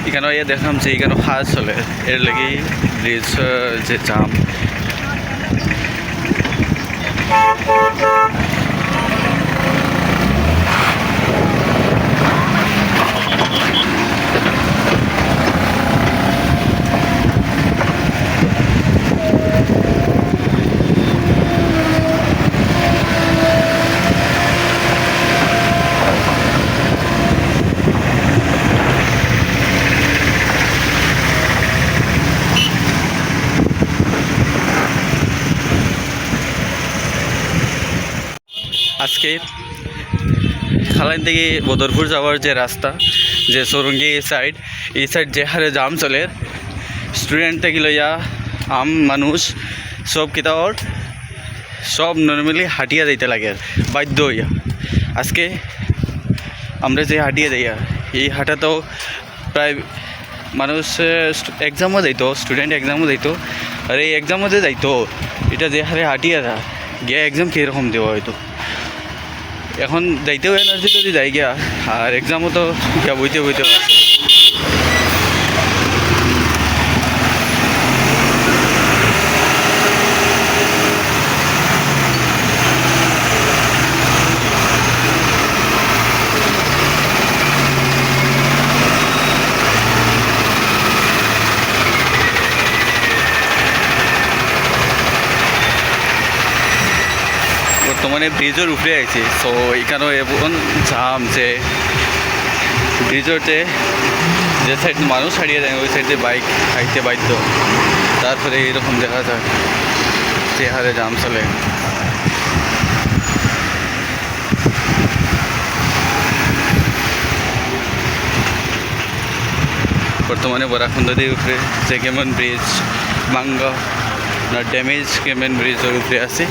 এখানে দেখলাম যে এখানে কাজ চলে এর লাগি ব্রিজ যে জাম। আজকে খালাইন থেকে বদরপুর যাওয়ার যে রাস্তা যে সরঙ্গি এই সাইড যে হারে জাম চলে স্টুডেন্ট থেকে লইয়া আম মানুষ সব কিতাবর সব নর্মালি হাঁটিয়া যাইতে লাগে বাধ্য হইয়া। আজকে আমরা যে হাঁটিয়ে যাইয়া এই হাঁটাতেও প্রায় মানুষ এক্সামও যাইতো, স্টুডেন্ট এক্সামও যাইতো। আর এই এক্সামও যে যাইতো এটা যে হারে হাঁটিয়া যা গিয়া এক্সাম কীরকম দেওয়া হয়তো। এখন যাইতেও এনার্জি যদি যাই গিয়া আর এক্সামও তো গিয়া বইতে বইতে বর্তমানে ব্রিজের উপরে আইছে। সো এখানেও এমন জাম যে ব্রিজের যে সাইড মানুষ হারিয়ে যায় ওই সাইডে বাইক হাইতে বাধ্য। তারপরে এইরকম দেখা যায় যে হারে জাম চলে। বর্তমানে বরাকন নদীর উপরে যে কেমন ব্রিজ ভাঙ্গা না ড্যামেজ কেমন ব্রিজের উপরে আছে।